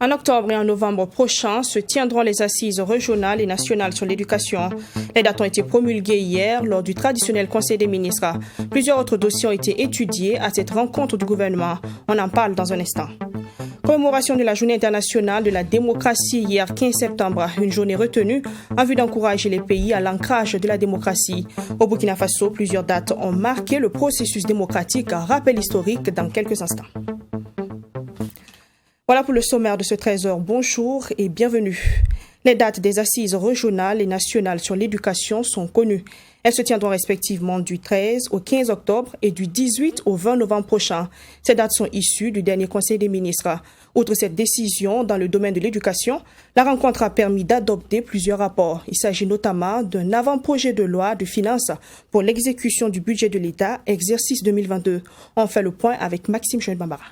En octobre et en novembre prochains se tiendront les assises régionales et nationales sur l'éducation. Les dates ont été promulguées hier lors du traditionnel Conseil des ministres. Plusieurs autres dossiers ont été étudiés à cette rencontre du gouvernement. On en parle dans un instant. Commémoration de la Journée internationale de la démocratie hier 15 septembre, une journée retenue en vue d'encourager les pays à l'ancrage de la démocratie. Au Burkina Faso, plusieurs dates ont marqué le processus démocratique. Rappel historique dans quelques instants. Voilà pour le sommaire de ce 13h. Bonjour et bienvenue. Les dates des assises régionales et nationales sur l'éducation sont connues. Elles se tiendront respectivement du 13 au 15 octobre et du 18 au 20 novembre prochain. Ces dates sont issues du dernier Conseil des ministres. Outre cette décision dans le domaine de l'éducation, la rencontre a permis d'adopter plusieurs rapports. Il s'agit notamment d'un avant-projet de loi de finances pour l'exécution du budget de l'État, exercice 2022. On fait le point avec Maxime Chouet-Bambara.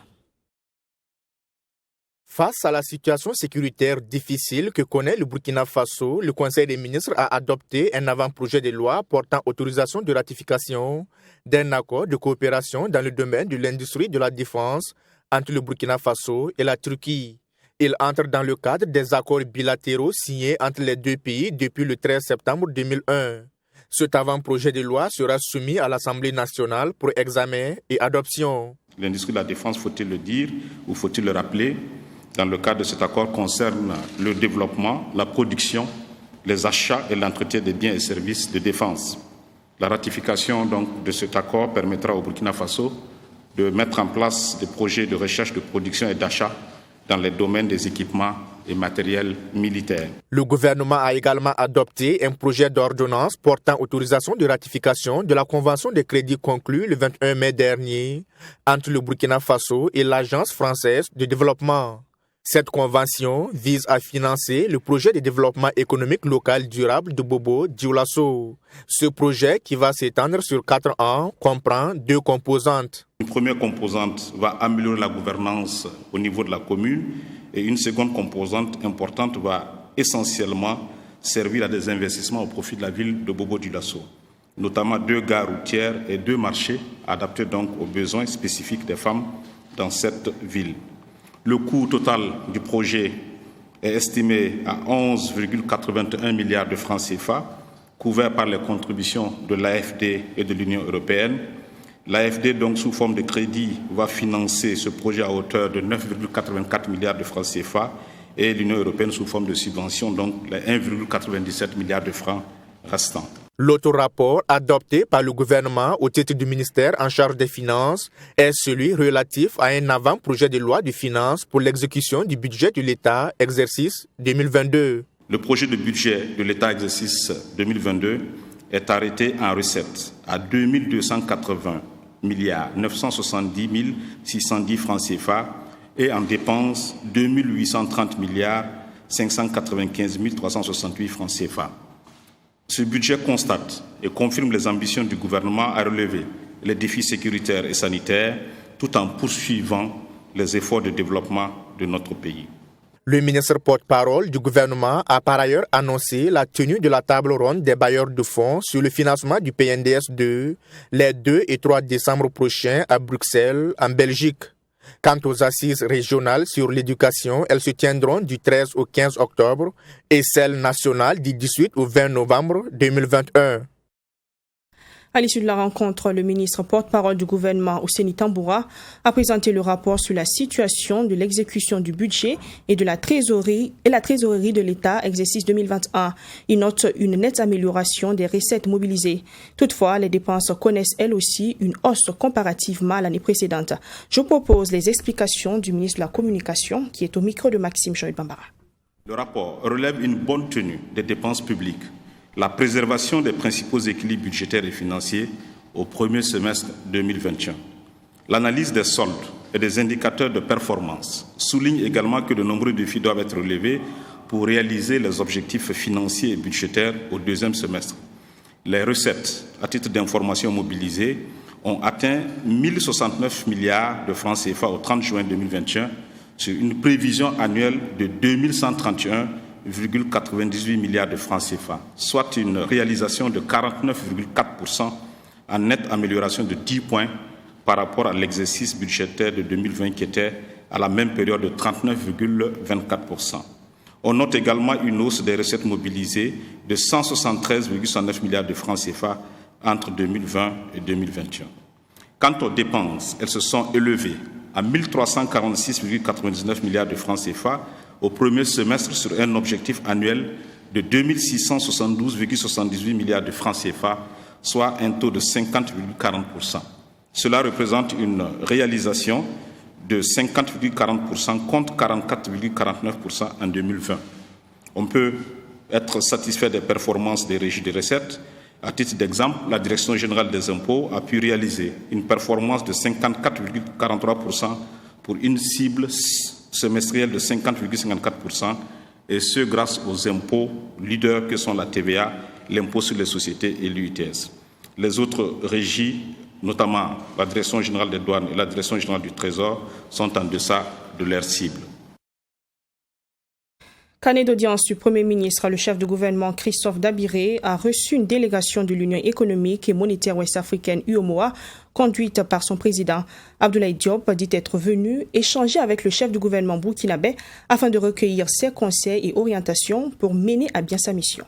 Face à la situation sécuritaire difficile que connaît le Burkina Faso, le Conseil des ministres a adopté un avant-projet de loi portant autorisation de ratification d'un accord de coopération dans le domaine de l'industrie de la défense entre le Burkina Faso et la Turquie. Il entre dans le cadre des accords bilatéraux signés entre les deux pays depuis le 13 septembre 2001. Cet avant-projet de loi sera soumis à l'Assemblée nationale pour examen et adoption. L'industrie de la défense, faut-il le dire ou faut-il le rappeler, dans le cadre de cet accord concerne le développement, la production, les achats et l'entretien des biens et services de défense. La ratification donc, de cet accord permettra au Burkina Faso de mettre en place des projets de recherche, de production et d'achat dans les domaines des équipements et matériels militaires. Le gouvernement a également adopté un projet d'ordonnance portant autorisation de ratification de la convention de crédit conclue le 21 mai dernier entre le Burkina Faso et l'Agence française de développement. Cette convention vise à financer le projet de développement économique local durable de Bobo-Dioulasso. Ce projet, qui va s'étendre sur 4 ans, comprend 2 composantes. Une première composante va améliorer la gouvernance au niveau de la commune et une seconde composante importante va essentiellement servir à des investissements au profit de la ville de Bobo-Dioulasso, notamment 2 gares routières et 2 marchés adaptés donc aux besoins spécifiques des femmes dans cette ville. Le coût total du projet est estimé à 11,81 milliards de francs CFA, couverts par les contributions de l'AFD et de l'Union européenne. L'AFD, donc sous forme de crédit, va financer ce projet à hauteur de 9,84 milliards de francs CFA et l'Union européenne sous forme de subvention, donc les 1,97 milliards de francs restants. L'autre rapport adopté par le gouvernement au titre du ministère en charge des Finances est celui relatif à un avant-projet de loi de finances pour l'exécution du budget de l'État, exercice 2022. Le projet de budget de l'État, exercice 2022, est arrêté en recettes à 2 280 milliards 970 610 francs CFA et en dépenses 2 830 milliards 595 368 francs CFA. Ce budget constate et confirme les ambitions du gouvernement à relever les défis sécuritaires et sanitaires tout en poursuivant les efforts de développement de notre pays. Le ministre porte-parole du gouvernement a par ailleurs annoncé la tenue de la table ronde des bailleurs de fonds sur le financement du PNDS2 les 2 et 3 décembre prochains à Bruxelles, en Belgique. Quant aux assises régionales sur l'éducation, elles se tiendront du 13 au 15 octobre et celles nationales du 18 au 20 novembre 2021. À l'issue de la rencontre, le ministre porte-parole du gouvernement, Ousseini Tamboura, a présenté le rapport sur la situation de l'exécution du budget et de la trésorerie de l'État, exercice 2021. Il note une nette amélioration des recettes mobilisées. Toutefois, les dépenses connaissent elles aussi une hausse comparativement à l'année précédente. Je propose les explications du ministre de la Communication, qui est au micro de Maxime Chouet-Bambara. Le rapport relève une bonne tenue des dépenses publiques, la préservation des principaux équilibres budgétaires et financiers au premier semestre 2021. L'analyse des soldes et des indicateurs de performance souligne également que de nombreux défis doivent être relevés pour réaliser les objectifs financiers et budgétaires au deuxième semestre. Les recettes, à titre d'information mobilisées, ont atteint 1 069 milliards de francs CFA au 30 juin 2021 sur une prévision annuelle de 2 131,98 milliards de francs CFA, soit une réalisation de 49,4% en nette amélioration de 10 points par rapport à l'exercice budgétaire de 2020 qui était à la même période de 39,24%. On note également une hausse des recettes mobilisées de 173,69 milliards de francs CFA entre 2020 et 2021. Quant aux dépenses, elles se sont élevées à 1 346,99 milliards de francs CFA au premier semestre sur un objectif annuel de 2 672,78 milliards de francs CFA, soit un taux de 50,40%. Cela représente une réalisation de 50,40% contre 44,49% en 2020. On peut être satisfait des performances des régies de recettes. À titre d'exemple, la Direction générale des impôts a pu réaliser une performance de 54,43% pour une cible semestrielle de 50,54%, et ce grâce aux impôts leaders que sont la TVA, l'impôt sur les sociétés et l'UITS. Les autres régies, notamment la Direction générale des douanes et la Direction générale du Trésor, sont en deçà de leur cible. Canet d'audience du Premier ministre, le chef de gouvernement Christophe Dabiré a reçu une délégation de l'Union économique et monétaire ouest-africaine UEMOA, conduite par son président. Abdoulaye Diop dit être venu échanger avec le chef du gouvernement burkinabé afin de recueillir ses conseils et orientations pour mener à bien sa mission.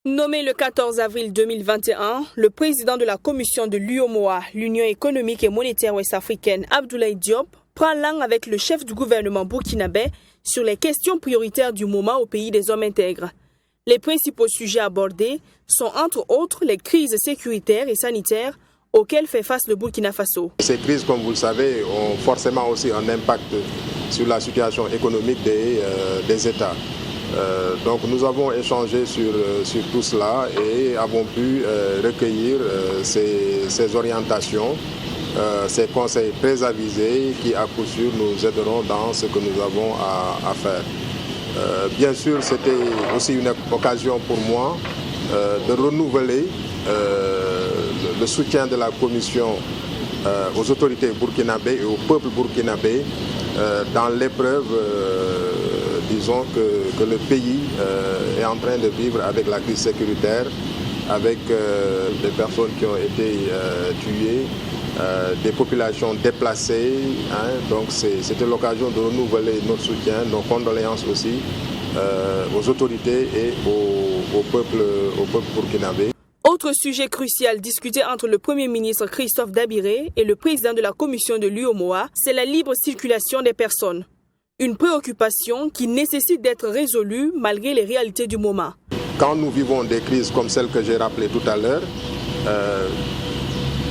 Nommé le 14 avril 2021, le président de la commission de l'UEMOA, l'Union économique et monétaire ouest-africaine, Abdoulaye Diop, prend langue avec le chef du gouvernement burkinabé sur les questions prioritaires du moment au pays des hommes intègres. Les principaux sujets abordés sont entre autres les crises sécuritaires et sanitaires auxquelles fait face le Burkina Faso. Ces crises, comme vous le savez, ont forcément aussi un impact sur la situation économique des États. Donc nous avons échangé sur tout cela et avons pu recueillir ces orientations, ces conseils très avisés qui à coup sûr nous aideront dans ce que nous avons à faire. Bien sûr, c'était aussi une occasion pour moi de renouveler le soutien de la Commission aux autorités burkinabées et au peuple burkinabé dans l'épreuve disons que le pays est en train de vivre avec la crise sécuritaire, avec des personnes qui ont été tuées, des populations déplacées. Donc c'était l'occasion de renouveler notre soutien, nos condoléances aussi aux autorités et au peuple burkinabé. Autre sujet crucial discuté entre le Premier ministre Christophe Dabiré et le président de la commission de l'UEMOA, c'est la libre circulation des personnes. Une préoccupation qui nécessite d'être résolue malgré les réalités du moment. Quand nous vivons des crises comme celle que j'ai rappelée tout à l'heure,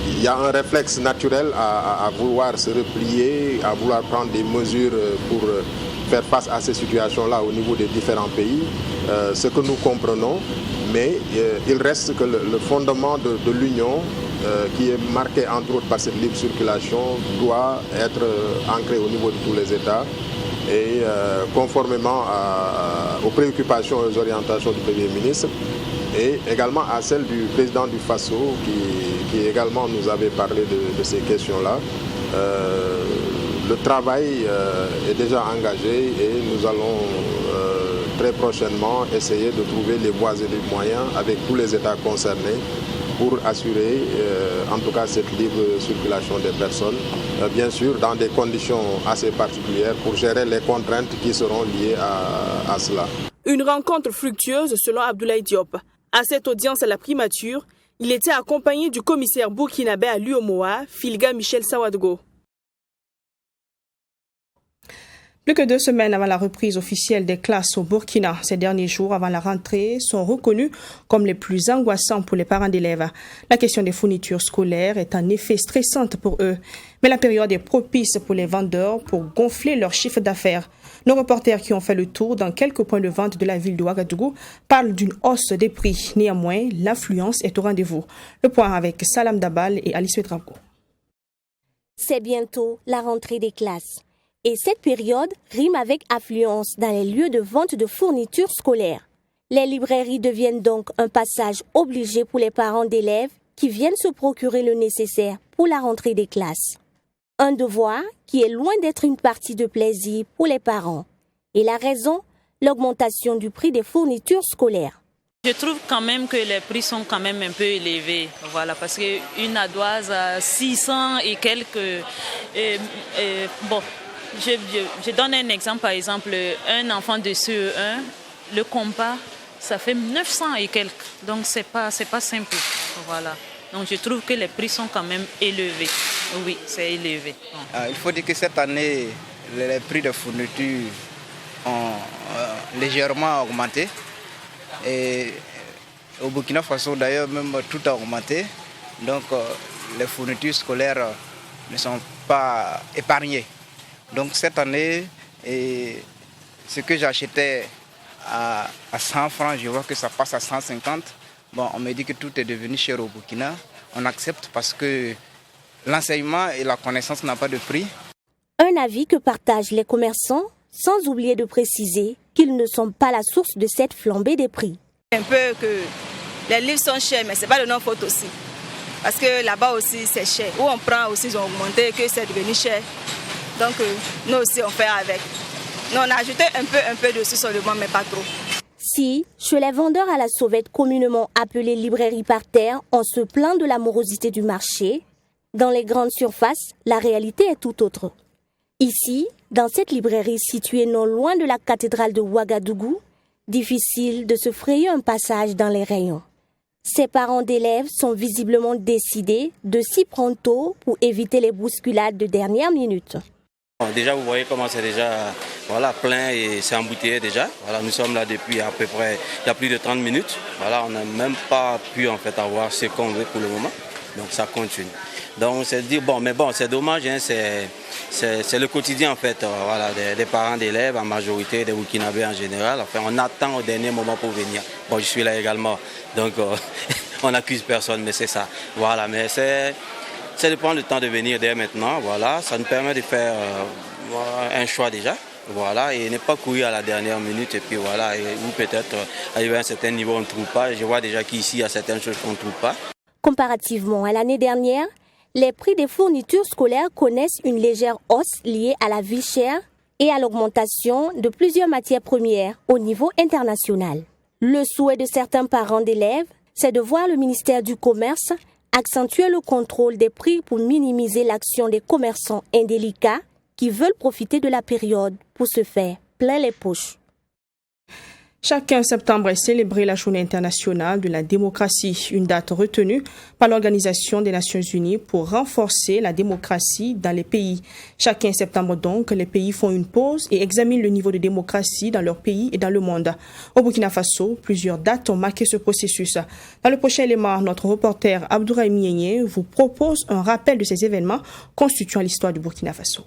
il y a un réflexe naturel à vouloir se replier, à vouloir prendre des mesures pour faire face à ces situations-là au niveau des différents pays, ce que nous comprenons, mais il reste que le fondement de l'Union, qui est marqué entre autres par cette libre circulation, doit être ancré au niveau de tous les États. Et conformément aux préoccupations et aux orientations du Premier ministre et également à celles du président du Faso qui également nous avait parlé de ces questions-là. Le travail est déjà engagé et nous allons très prochainement essayer de trouver les voies et les moyens avec tous les États concernés pour assurer en tout cas cette libre circulation des personnes, bien sûr dans des conditions assez particulières pour gérer les contraintes qui seront liées à cela. Une rencontre fructueuse selon Abdoulaye Diop. À cette audience à la primature, il était accompagné du commissaire burkinabé à l'UEMOA, Filga Michel Sawadgo. Plus que 2 semaines avant la reprise officielle des classes au Burkina, ces derniers jours avant la rentrée sont reconnus comme les plus angoissants pour les parents d'élèves. La question des fournitures scolaires est en effet stressante pour eux, mais la période est propice pour les vendeurs pour gonfler leur chiffre d'affaires. Nos reporters qui ont fait le tour dans quelques points de vente de la ville de Ouagadougou parlent d'une hausse des prix. Néanmoins, l'affluence est au rendez-vous. Le point avec Salam Dabal et Alice Ouedraogo. C'est bientôt la rentrée des classes. Et cette période rime avec affluence dans les lieux de vente de fournitures scolaires. Les librairies deviennent donc un passage obligé pour les parents d'élèves qui viennent se procurer le nécessaire pour la rentrée des classes. Un devoir qui est loin d'être une partie de plaisir pour les parents. Et la raison, l'augmentation du prix des fournitures scolaires. Je trouve quand même que les prix sont quand même un peu élevés, voilà, parce qu'une ardoise à 600 et quelques, bon, je donne un exemple, par exemple, un enfant de CE1, le compas, ça fait 900 et quelques, donc c'est pas simple, voilà. Donc je trouve que les prix sont quand même élevés, oui, c'est élevé. Bon. Il faut dire que cette année, les prix de fourniture ont légèrement augmenté. Et au Burkina Faso, d'ailleurs, même tout a augmenté. Donc, les fournitures scolaires ne sont pas épargnées. Donc, cette année, ce que j'achetais à 100 francs, je vois que ça passe à 150. Bon, on me dit que tout est devenu cher au Burkina. On accepte parce que l'enseignement et la connaissance n'ont pas de prix. Un avis que partagent les commerçants, sans oublier de préciser qu'ils ne sont pas la source de cette flambée des prix. Un peu que les livres sont chers, mais ce n'est pas de notre faute aussi. Parce que là-bas aussi, c'est cher. Où on prend aussi, ils ont augmenté, que c'est devenu cher. Donc, nous aussi, on fait avec. Nous, on a ajouté un peu dessus seulement, mais pas trop. Si, chez les vendeurs à la sauvette communément appelés librairies par terre, on se plaint de la morosité du marché, dans les grandes surfaces, la réalité est tout autre. Ici, dans cette librairie située non loin de la cathédrale de Ouagadougou, difficile de se frayer un passage dans les rayons. Ces parents d'élèves sont visiblement décidés de s'y prendre tôt pour éviter les bousculades de dernière minute. Déjà, vous voyez comment c'est déjà plein et c'est embouteillé déjà. Voilà, nous sommes là depuis à peu près, il y a plus de 30 minutes. Voilà, on n'a même pas pu en fait avoir ce qu'on veut pour le moment. Donc ça continue. Donc c'est dire c'est dommage, hein, c'est le quotidien en fait, des parents d'élèves en majorité, des Burkinabés en général. Enfin, on attend au dernier moment pour venir. Bon, je suis là également, donc on n'accuse personne, mais c'est ça. Voilà, mais c'est de prendre le temps de venir dès maintenant. Voilà, ça nous permet de faire un choix déjà. Voilà, et ne pas courir à la dernière minute et puis voilà, ou peut-être arriver à un certain niveau on ne trouve pas. Je vois déjà qu'ici il y a certaines choses qu'on ne trouve pas. Comparativement à l'année dernière, les prix des fournitures scolaires connaissent une légère hausse liée à la vie chère et à l'augmentation de plusieurs matières premières au niveau international. Le souhait de certains parents d'élèves, c'est de voir le ministère du Commerce accentuer le contrôle des prix pour minimiser l'action des commerçants indélicats qui veulent profiter de la période pour se faire plein les poches. Chaque 15 septembre est célébrée la Journée internationale de la démocratie, une date retenue par l'Organisation des Nations Unies pour renforcer la démocratie dans les pays. Chaque 15 septembre donc, les pays font une pause et examinent le niveau de démocratie dans leur pays et dans le monde. Au Burkina Faso, plusieurs dates ont marqué ce processus. Dans le prochain élément, notre reporter Abdourahim Nienye vous propose un rappel de ces événements constituant l'histoire du Burkina Faso.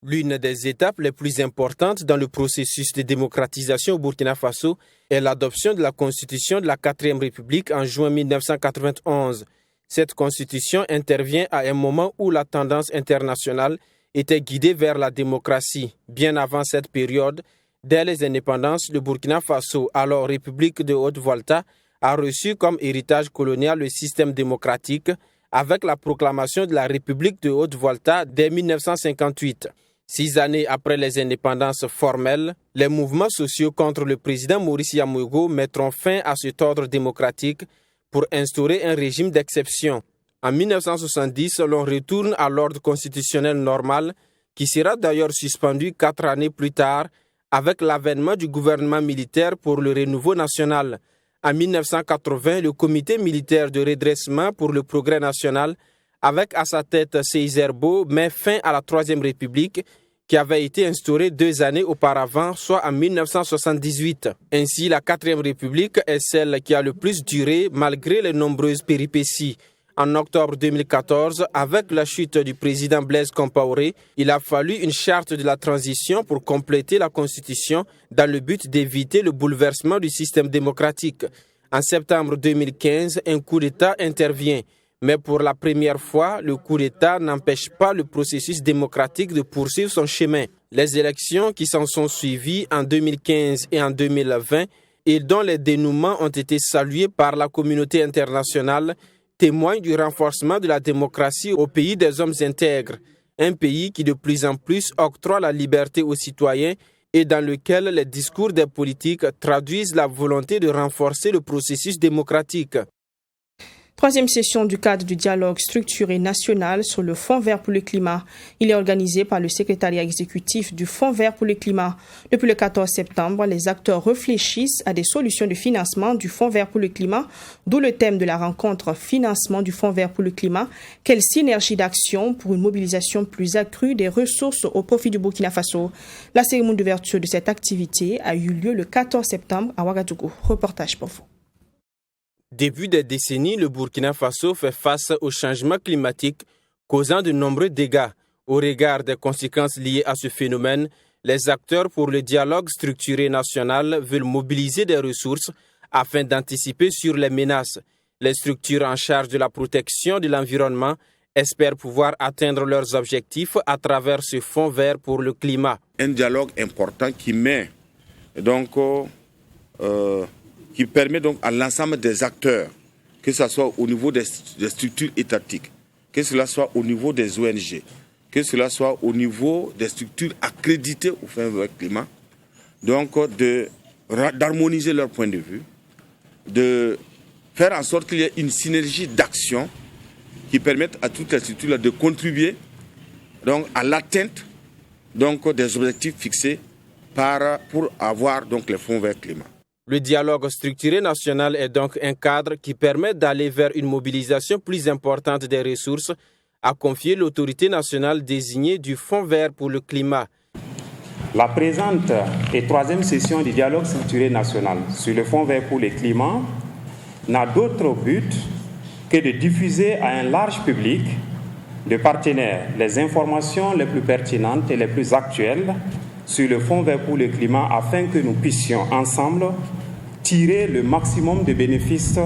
L'une des étapes les plus importantes dans le processus de démocratisation au Burkina Faso est l'adoption de la Constitution de la 4e République en juin 1991. Cette Constitution intervient à un moment où la tendance internationale était guidée vers la démocratie. Bien avant cette période, dès les indépendances, le Burkina Faso, alors République de Haute-Volta, a reçu comme héritage colonial le système démocratique avec la proclamation de la République de Haute-Volta dès 1958. 6 années après les indépendances formelles, les mouvements sociaux contre le président Maurice Yamogo mettront fin à cet ordre démocratique pour instaurer un régime d'exception. En 1970, l'on retourne à l'ordre constitutionnel normal, qui sera d'ailleurs suspendu 4 années plus tard avec l'avènement du gouvernement militaire pour le renouveau national. En 1980, le comité militaire de redressement pour le progrès national, avec à sa tête Séï Herbo, met fin à la 3e République qui avait été instaurée 2 années auparavant, soit en 1978. Ainsi, la 4e République est celle qui a le plus duré malgré les nombreuses péripéties. En octobre 2014, avec la chute du président Blaise Compaoré, il a fallu une charte de la transition pour compléter la Constitution dans le but d'éviter le bouleversement du système démocratique. En septembre 2015, un coup d'État intervient. Mais pour la première fois, le coup d'État n'empêche pas le processus démocratique de poursuivre son chemin. Les élections qui s'en sont suivies en 2015 et en 2020 et dont les dénouements ont été salués par la communauté internationale témoignent du renforcement de la démocratie au pays des hommes intègres, un pays qui de plus en plus octroie la liberté aux citoyens et dans lequel les discours des politiques traduisent la volonté de renforcer le processus démocratique. Troisième session du cadre du dialogue structuré national sur le Fonds vert pour le climat. Il est organisé par le secrétariat exécutif du Fonds vert pour le climat. Depuis le 14 septembre, les acteurs réfléchissent à des solutions de financement du Fonds vert pour le climat, d'où le thème de la rencontre financement du Fonds vert pour le climat. Quelle synergie d'action pour une mobilisation plus accrue des ressources au profit du Burkina Faso. La cérémonie d'ouverture de cette activité a eu lieu le 14 septembre à Ouagadougou. Reportage pour vous. Depuis des décennies, le Burkina Faso fait face au changement climatique, causant de nombreux dégâts. Au regard des conséquences liées à ce phénomène, les acteurs pour le dialogue structuré national veulent mobiliser des ressources afin d'anticiper sur les menaces. Les structures en charge de la protection de l'environnement espèrent pouvoir atteindre leurs objectifs à travers ce fonds vert pour le climat. Un dialogue important qui permet donc à l'ensemble des acteurs, que ce soit au niveau des structures étatiques, que cela soit au niveau des ONG, que cela soit au niveau des structures accréditées au fin du climat, donc d'harmoniser leur point de vue, de faire en sorte qu'il y ait une synergie d'action qui permette à toutes les structures de contribuer donc, à l'atteinte donc, des objectifs fixés pour avoir donc, les fonds verts climat. Le dialogue structuré national est donc un cadre qui permet d'aller vers une mobilisation plus importante des ressources, a confié l'autorité nationale désignée du Fonds vert pour le climat. La présente et troisième session du dialogue structuré national sur le Fonds vert pour le climat n'a d'autre but que de diffuser à un large public de partenaires les informations les plus pertinentes et les plus actuelles sur le Fonds vert pour le climat afin que nous puissions ensemble tirer le maximum de bénéfices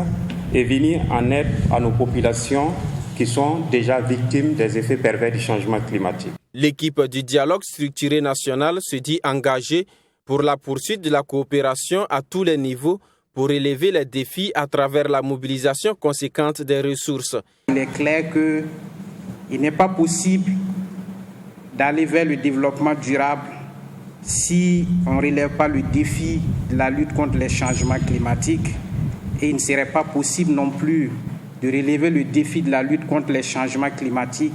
et venir en aide à nos populations qui sont déjà victimes des effets pervers du changement climatique. L'équipe du dialogue structuré national se dit engagée pour la poursuite de la coopération à tous les niveaux pour relever les défis à travers la mobilisation conséquente des ressources. Il est clair qu'il n'est pas possible d'aller vers le développement durable si on ne relève pas le défi de la lutte contre les changements climatiques, et il ne serait pas possible non plus de relever le défi de la lutte contre les changements climatiques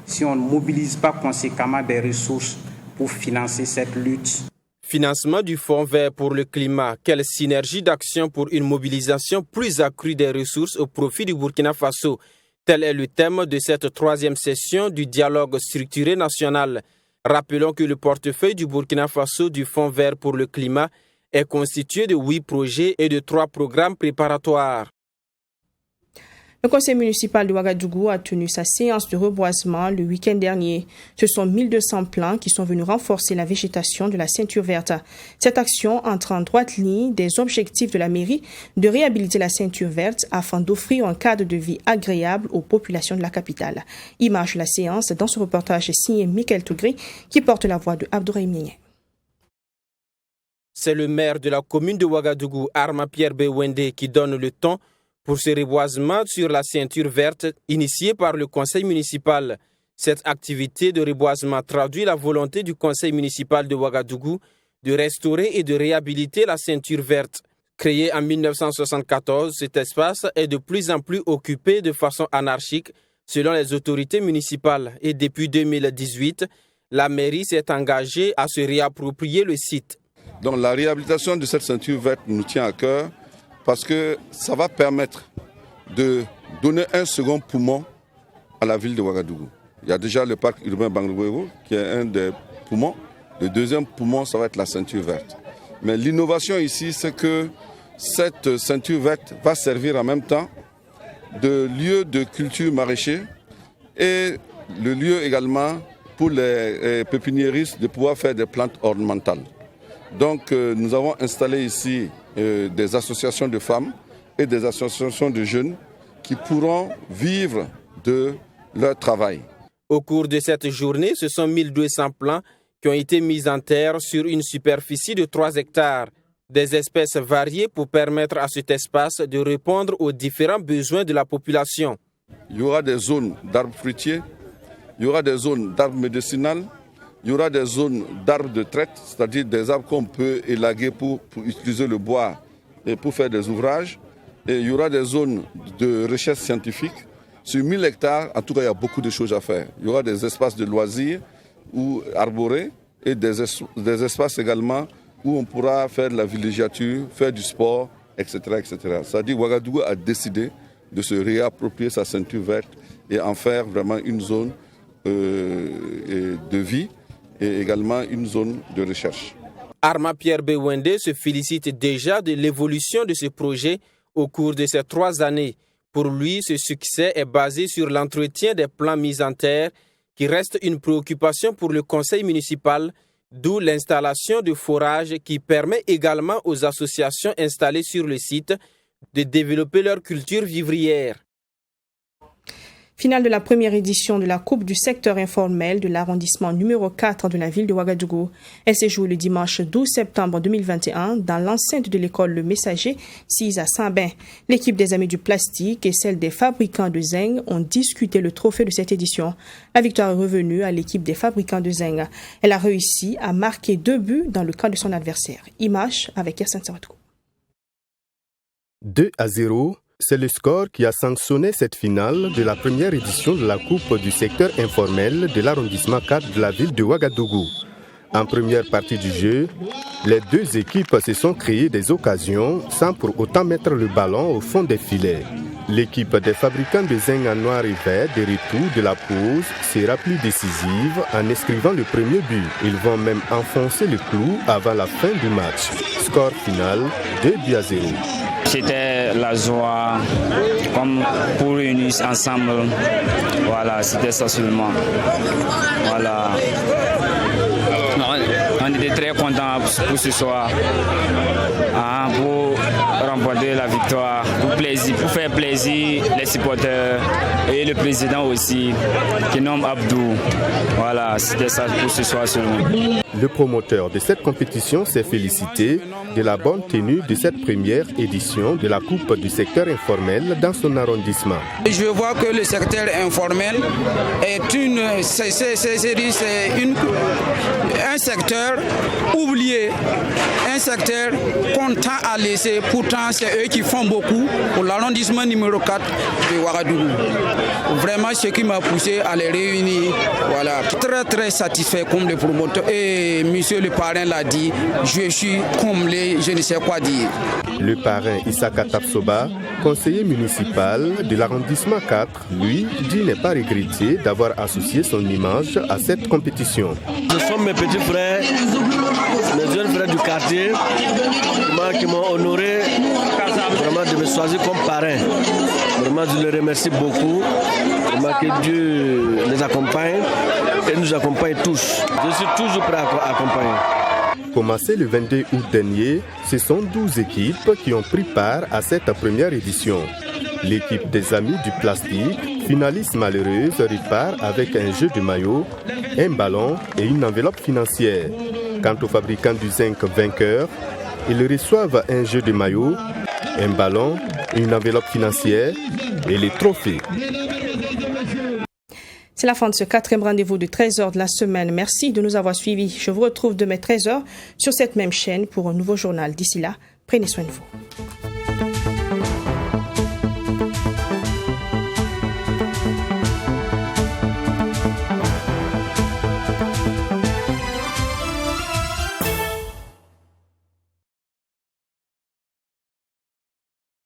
si on ne mobilise pas conséquemment des ressources pour financer cette lutte. Financement du Fonds vert pour le climat, quelle synergie d'action pour une mobilisation plus accrue des ressources au profit du Burkina Faso? Tel est le thème de cette troisième session du dialogue structuré national. Rappelons que le portefeuille du Burkina Faso du Fonds vert pour le climat est constitué de 8 projets et de 3 programmes préparatoires. Le conseil municipal de Ouagadougou a tenu sa séance de reboisement le week-end dernier. Ce sont 1200 plants qui sont venus renforcer la végétation de la ceinture verte. Cette action entre en droite ligne des objectifs de la mairie de réhabiliter la ceinture verte afin d'offrir un cadre de vie agréable aux populations de la capitale. Image de la séance dans ce reportage signé Michael Tougri qui porte la voix de Abdourahim Nié. C'est le maire de la commune de Ouagadougou, Arma Pierre Bewende, qui donne le ton pour ce reboisement sur la ceinture verte initié par le conseil municipal. Cette activité de reboisement traduit la volonté du conseil municipal de Ouagadougou de restaurer et de réhabiliter la ceinture verte. Créé en 1974, cet espace est de plus en plus occupé de façon anarchique selon les autorités municipales et depuis 2018, la mairie s'est engagée à se réapproprier le site. Donc la réhabilitation de cette ceinture verte nous tient à cœur parce que ça va permettre de donner un second poumon à la ville de Ouagadougou. Il y a déjà le parc urbain Bangourou qui est un des poumons. Le deuxième poumon, ça va être la ceinture verte. Mais l'innovation ici, c'est que cette ceinture verte va servir en même temps de lieu de culture maraîcher et le lieu également pour les pépiniéristes de pouvoir faire des plantes ornementales. Donc nous avons installé ici des associations de femmes et des associations de jeunes qui pourront vivre de leur travail. Au cours de cette journée, ce sont 1200 plants qui ont été mis en terre sur une superficie de 3 hectares. Des espèces variées pour permettre à cet espace de répondre aux différents besoins de la population. Il y aura des zones d'arbres fruitiers, il y aura des zones d'arbres médicinaux, Il y aura des zones d'arbres de traite, c'est-à-dire des arbres qu'on peut élaguer pour utiliser le bois et pour faire des ouvrages. Et il y aura des zones de recherche scientifique. Sur 1000 hectares, en tout cas, il y a beaucoup de choses à faire. Il y aura des espaces de loisirs ou arborés et des espaces également où on pourra faire de la villégiature, faire du sport, etc. C'est-à-dire que Ouagadougou a décidé de se réapproprier sa ceinture verte et en faire vraiment une zone de vie et également une zone de recherche. Arma Pierre Bewende se félicite déjà de l'évolution de ce projet au cours de ces 3 années. Pour lui, ce succès est basé sur l'entretien des plans mis en terre qui reste une préoccupation pour le conseil municipal, d'où l'installation de forages qui permet également aux associations installées sur le site de développer leur culture vivrière. Finale de la première édition de la Coupe du secteur informel de l'arrondissement numéro 4 de la ville de Ouagadougou. Elle s'est jouée le dimanche 12 septembre 2021 dans l'enceinte de l'école Le Messager, 6 à Saint-Bain. L'équipe des Amis du Plastique et celle des fabricants de zinc ont discuté le trophée de cette édition. La victoire est revenue à l'équipe des fabricants de zinc. Elle a réussi à marquer 2 buts dans le camp de son adversaire. Image avec Yassine Saratou. 2-0. C'est le score qui a sanctionné cette finale de la première édition de la Coupe du secteur informel de l'arrondissement 4 de la ville de Ouagadougou. En première partie du jeu, les 2 équipes se sont créées des occasions sans pour autant mettre le ballon au fond des filets. L'équipe des fabricants de zinc en noir et vert des retours de la pause sera plus décisive en inscrivant le premier but. Ils vont même enfoncer le clou avant la fin du match. Score final 2-0. C'était la joie, comme pour réunir ensemble. Voilà, c'était ça seulement. Voilà. On était très contents pour ce soir, pour remporter la victoire, pour faire plaisir les supporters et le président aussi, qui nomme Abdou. Voilà, c'était ça pour ce soir seulement. Le promoteur de cette compétition s'est félicité de la bonne tenue de cette première édition de la Coupe du secteur informel dans son arrondissement. Je vois que le secteur informel est un secteur oublié, un secteur qu'on tend à laisser. Pourtant, c'est eux qui font beaucoup pour l'arrondissement numéro 4 de Ouagadougou. Vraiment, ce qui m'a poussé à les réunir. Voilà, très très satisfait comme le promoteur et monsieur le parrain l'a dit. Je suis comblé, je ne sais quoi dire. Le parrain Issaka Tapsoba, conseiller municipal de l'arrondissement 4, lui, dit ne pas regretter d'avoir associé son image à cette compétition. Ce sont mes petits frères, mes jeunes frères du quartier, qui m'ont honoré vraiment de me choisir comme parrain. Vraiment, je les remercie beaucoup. Vraiment que Dieu les accompagne et nous accompagne tous. Je suis toujours prêt à accompagner. Commencé le 22 août dernier, ce sont 12 équipes qui ont pris part à cette première édition. L'équipe des Amis du Plastique, finaliste malheureuse, repart avec un jeu de maillot, un ballon et une enveloppe financière. Quant aux fabricants du zinc vainqueurs, ils reçoivent un jeu de maillot, un ballon, une enveloppe financière et les trophées. C'est la fin de ce 4e rendez-vous de 13h de la semaine. Merci de nous avoir suivis. Je vous retrouve demain 13h sur cette même chaîne pour un nouveau journal. D'ici là, prenez soin de vous.